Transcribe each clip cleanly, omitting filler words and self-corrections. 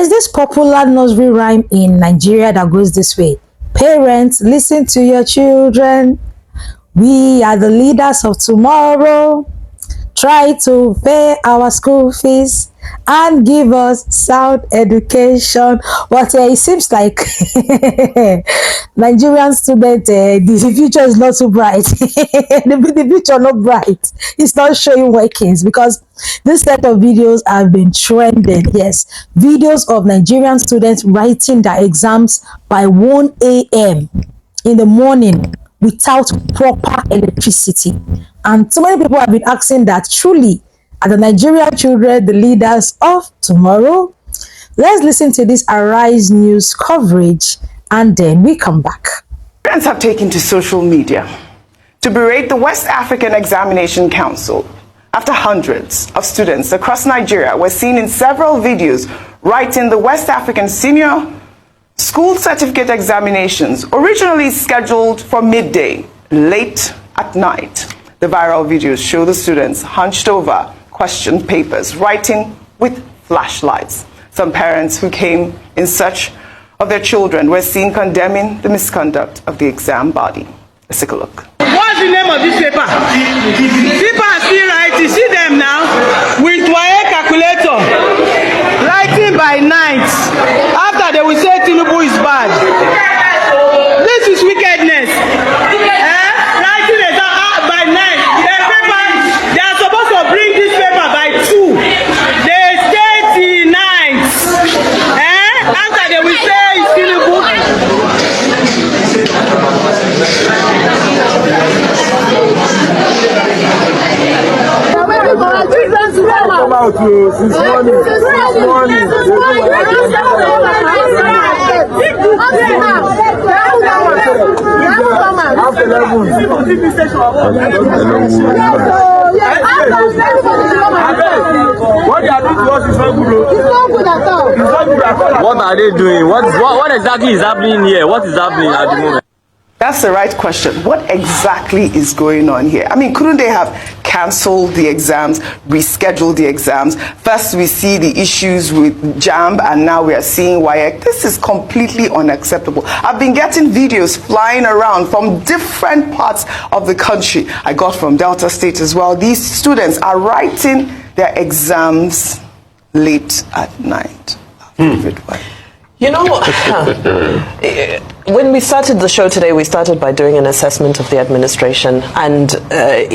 There's this popular nursery rhyme in Nigeria that goes this way: parents, listen to your children. We are the leaders of tomorrow. Try to pay our school fees and give us sound education. But it seems like Nigerian student, the future is not too bright. the future not bright. It's not showing workings, because this set of videos have been trending. Yes, videos of Nigerian students writing their exams by 1 a.m. in the morning without proper electricity. And so many people have been asking that, truly are the Nigerian children the leaders of tomorrow? Let's listen to this Arise News coverage and then we come back. Parents have taken to social media to berate the West African Examination Council after hundreds of students across Nigeria were seen in several videos writing the West African Senior School Certificate Examinations, originally scheduled for midday, late at night. The viral videos show the students hunched over question papers, writing with flashlights. Some parents who came in search of their children were seen condemning the misconduct of the exam body. Let's take a look. What's the name of this paper? People are still writing. See them now with Waec calculator, writing by night. After they will say Tinubu is bad. This is wickedness. Writing by night. The paper, they are supposed to bring this paper by 2. They stay till night. After they will say it's Tinubu. Come out since morning. What are they doing? What exactly is happening here? What is happening at the moment? That's the right question. What exactly is going on here? I mean, couldn't they have cancelled the exams, rescheduled the exams? First, we see the issues with JAMB, and now we are seeing Waec. This is completely unacceptable. I've been getting videos flying around from different parts of the country. I got from Delta State as well. These students are writing their exams late at night. You know, when we started the show today, we started by doing an assessment of the administration. And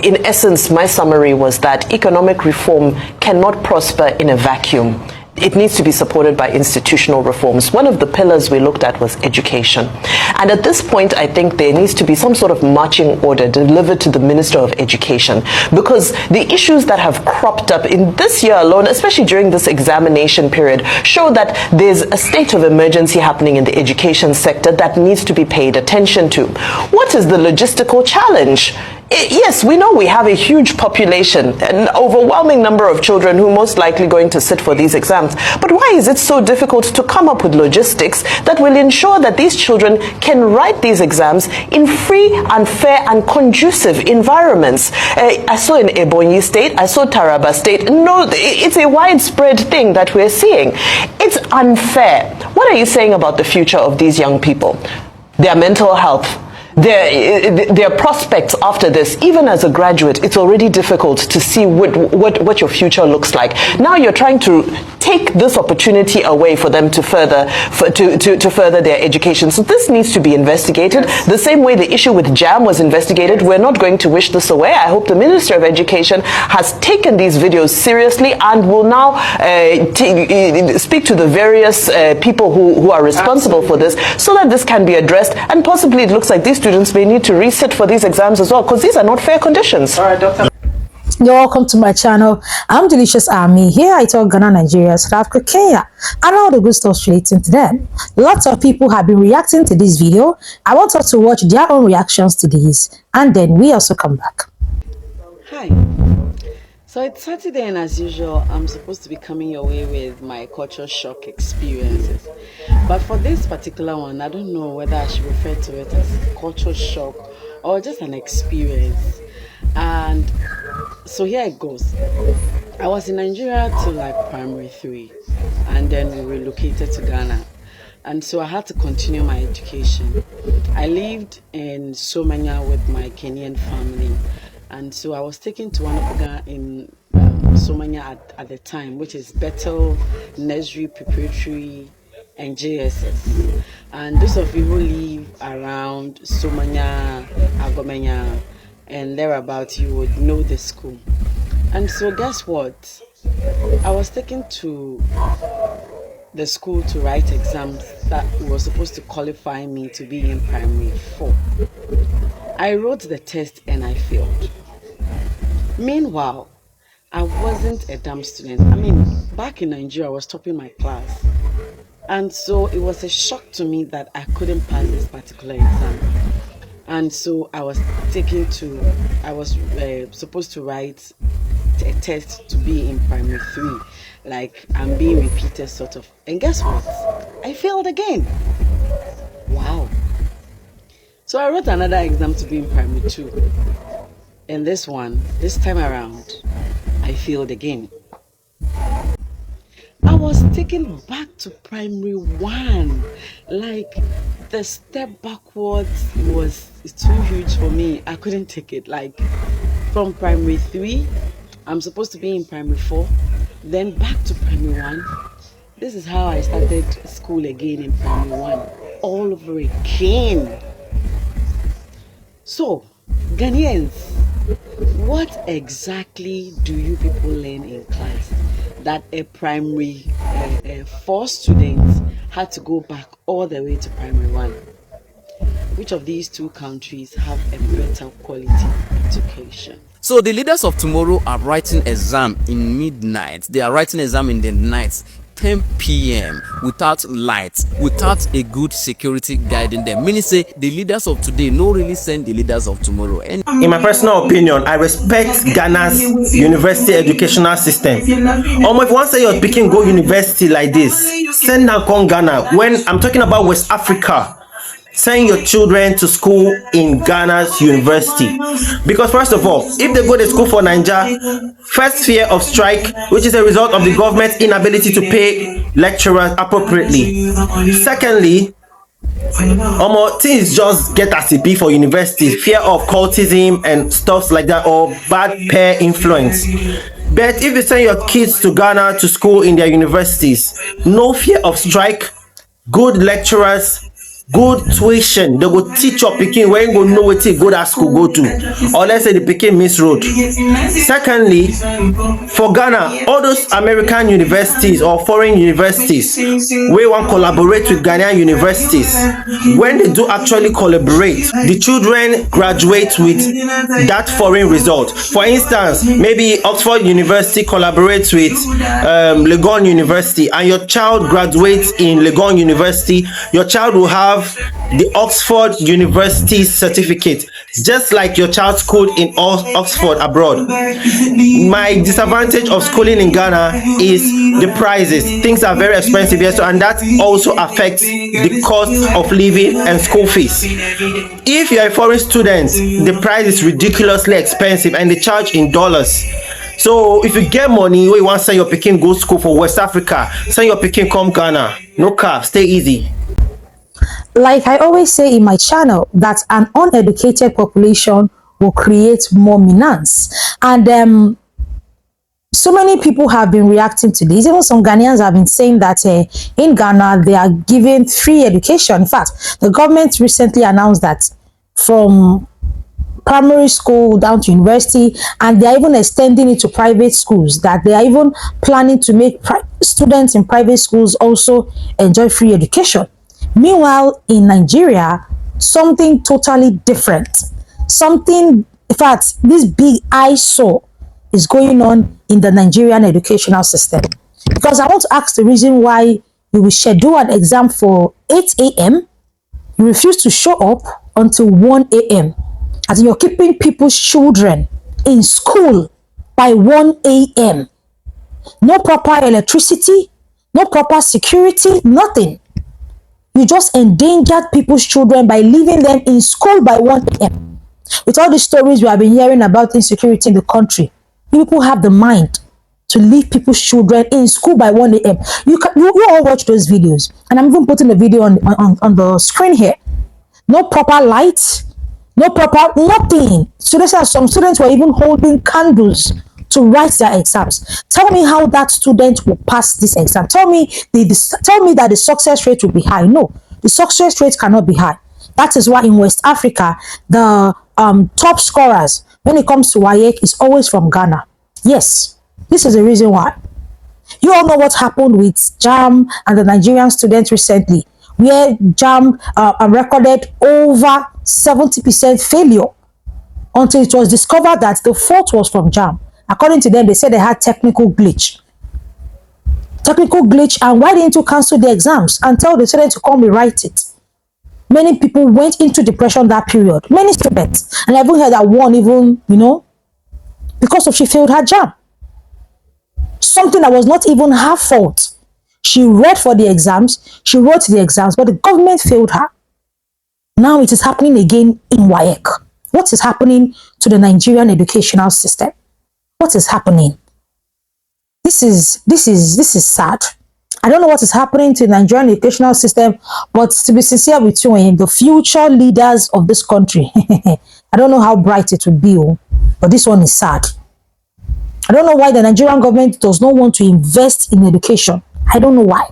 in essence, my summary was that economic reform cannot prosper in a vacuum. It needs to be supported by institutional reforms. One of the pillars we looked at was education. And at this point, I think there needs to be some sort of marching order delivered to the Minister of Education, because the issues that have cropped up in this year alone, especially during this examination period, show that there's a state of emergency happening in the education sector that needs to be paid attention to. What is the logistical challenge? Yes, we know we have a huge population, an overwhelming number of children who are most likely going to sit for these exams. But why is it so difficult to come up with logistics that will ensure that these children can write these exams in free and fair and conducive environments? I saw in Ebonyi State, I saw Taraba State. No, it's a widespread thing that we're seeing. It's unfair. What are you saying about the future of these young people? Their mental health, their prospects after this. Even as a graduate, it's already difficult to see what your future looks like. Now you're trying to take this opportunity away for them to further their education. So this needs to be investigated. The same way the issue with JAM was investigated. We're not going to wish this away. I hope the Minister of Education has taken these videos seriously and will now speak to the various people who are responsible for this, so that this can be addressed. And possibly it looks like these students may need to resit for these exams as well, because these are not fair conditions. All right, Doctor. You're welcome to my channel. I'm Delicious Army. Here I talk Ghana, Nigeria, South Africa, Kenya, and all the good stuff relating to them. Lots of people have been reacting to this video. I want us to watch their own reactions to these, and then we also come back. Hi. So it's Saturday, and as usual, I'm supposed to be coming your way with my culture shock experiences. But for this particular one, I don't know whether I should refer to it as culture shock or just an experience. And so here it goes. I was in Nigeria till like primary 3, and then we relocated to Ghana. And so I had to continue my education. I lived in Somanya with my Kenyan family. And so I was taken to one of Ghana in Somanya at the time, which is Bethel Nursery Preparatory and JSS. And those of you who live around Somanya, Agomenya, and thereabouts, you would know the school. And so guess what? I was taken to the school to write exams that was supposed to qualify me to be in primary 4. I wrote the test and I failed. Meanwhile, I wasn't a dumb student. I mean, back in Nigeria, I was topping my class. And so it was a shock to me that I couldn't pass this particular exam. And so I was supposed to write a test to be in primary 3. Like, I'm being repeated sort of. And guess what? I failed again. Wow. So I wrote another exam to be in primary 2. And this time around, I failed again. I was taken back to primary 1. Like, the step backwards was too huge for me. I couldn't take it. Like, from primary 3, I'm supposed to be in primary 4, then back to primary 1. This is how I started school again in primary 1, all over again. So, Ghanaians, what exactly do you people learn in class that a primary 4 students had to go back all the way to primary 1? Which of these two countries have a better quality education? So the leaders of tomorrow are writing exam in midnight. They are writing exam in the night, 10 p.m. without lights, without a good security guiding them. Meaning say the leaders of today no really send the leaders of tomorrow. And in my personal opinion, I respect Ghana's university educational system. If you want to say you're picking go university like this, send them come Ghana. When I'm talking about West Africa, send your children to school in Ghana's university. Because first of all, if they go to school for Nigeria, first fear of strike, which is a result of the government's inability to pay lecturers appropriately. Secondly, things just get as it be for universities, fear of cultism and stuff like that, or bad peer influence. But if you send your kids to Ghana to school in their universities, no fear of strike, good lecturers, good tuition, they go teach your pikin where you go know what you go that school go to, or let's say the pikin miss road. Secondly, for Ghana, all those American universities or foreign universities we want collaborate with Ghanaian universities, when they do actually collaborate, the children graduate with that foreign result. For instance, maybe Oxford University collaborates with Legon University, and your child graduates in Legon University, your child will have the Oxford University certificate, just like your child schooled in Oxford abroad. My disadvantage of schooling in Ghana is the prices. Things are very expensive here, and that also affects the cost of living and school fees. If you're a foreign student, the price is ridiculously expensive and they charge in dollars. So if you get money where you want to send your pikin go school for West Africa, send your pikin come Ghana. No cap, stay easy. Like I always say in my channel, that an uneducated population will create more menace. And so many people have been reacting to this. Even some Ghanaians have been saying that in Ghana, they are giving free education. In fact, the government recently announced that from primary school down to university, and they are even extending it to private schools, that they are even planning to make students in private schools also enjoy free education. Meanwhile, in Nigeria, something totally different. Something, in fact, this big eyesore is going on in the Nigerian educational system. Because I want to ask the reason why you will schedule an exam for 8 a.m., you refuse to show up until 1 a.m., as you're keeping people's children in school by 1 a.m. No proper electricity, no proper security, nothing. You just endangered people's children by leaving them in school by 1 a.m. With all the stories we have been hearing about insecurity in the country, people have the mind to leave people's children in school by 1 a.m. You all watch those videos, and I'm even putting the video on the screen here. No proper light, no proper nothing. Some students were even holding candles to write their exams. Tell me how that student will pass this exam. Tell me that the success rate will be high. No, the success rate cannot be high. That is why in West Africa, the top scorers when it comes to Waec is always from Ghana. Yes, this is the reason why. You all know what happened with JAM and the Nigerian students recently, where JAM recorded over 70% failure until it was discovered that the fault was from JAM. According to them, they said they had technical glitch. And why didn't you cancel the exams and tell the students to come rewrite it? Many people went into depression that period. Many students. And I even heard that one even, because of she failed her JAM. Something that was not even her fault. She read for the exams, she wrote the exams, but the government failed her. Now it is happening again in Waec. What is happening to the Nigerian educational system? What is happening? This is sad. I don't know what is happening to the Nigerian educational system, but to be sincere with you, the future leaders of this country, I don't know how bright it would be, but this one is sad. I don't know why the Nigerian government does not want to invest in education. I don't know why.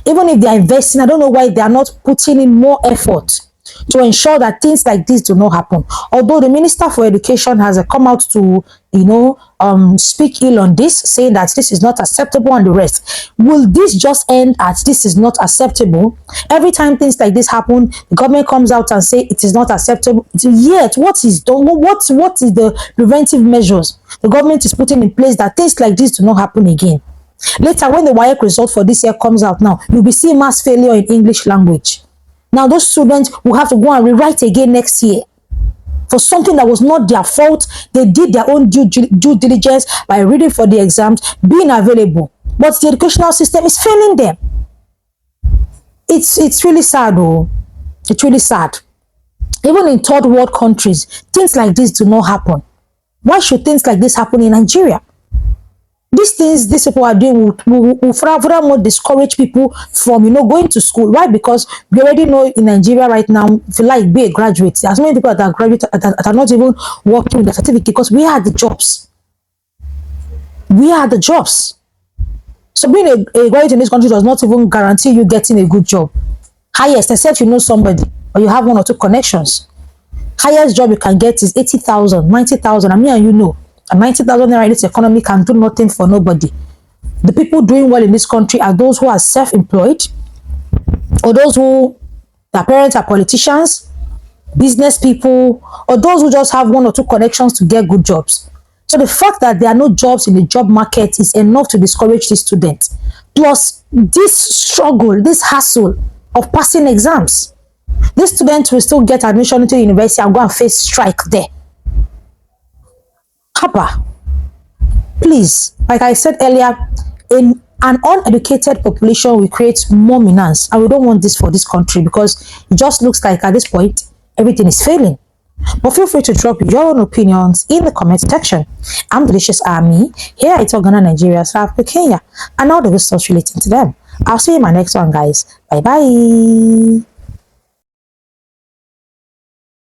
Even if they are investing, I don't know why they are not putting in more effort to ensure that things like this do not happen. Although the Minister for Education has come out to, speak ill on this, saying that this is not acceptable and the rest. Will this just end at this is not acceptable? Every time things like this happen, the government comes out and say it is not acceptable. Yet, what is the preventive measures the government is putting in place that things like this do not happen again? Later, when the Waec result for this year comes out now, you'll be seeing mass failure in English language. Now, those students will have to go and rewrite again next year for something that was not their fault. They did their own due diligence by reading for the exams, being available. But the educational system is failing them. It's really sad, though. It's really sad. Even in third world countries, things like this do not happen. Why should things like this happen in Nigeria? These things these people are doing will furthermore discourage people from going to school. Why? Because we already know in Nigeria right now, if you like, be a graduate, there's many people that are graduates that are not even working with the certificate because we are the jobs. We are the jobs. So being a graduate in this country does not even guarantee you getting a good job. Highest, except you know somebody or you have 1 or 2 connections. Highest job you can get is 80,000, 90,000. And and 90,000 naira in this economy can do nothing for nobody. The people doing well in this country are those who are self-employed, or those who their parents are politicians, business people, or those who just have 1 or 2 connections to get good jobs. So the fact that there are no jobs in the job market is enough to discourage these students. Plus this struggle, this hassle of passing exams. These students will still get admission into the university and go and face strike there. Haba, please, like I said earlier, in an uneducated population will create more menace, and we don't want this for this country because it just looks like at this point everything is failing. But feel free to drop your own opinions in the comment section. I'm Delicious Army here at Ghana, Nigeria, South Africa, Kenya, and all the good stuff relating to them. I'll see you in my next one, guys. Bye bye.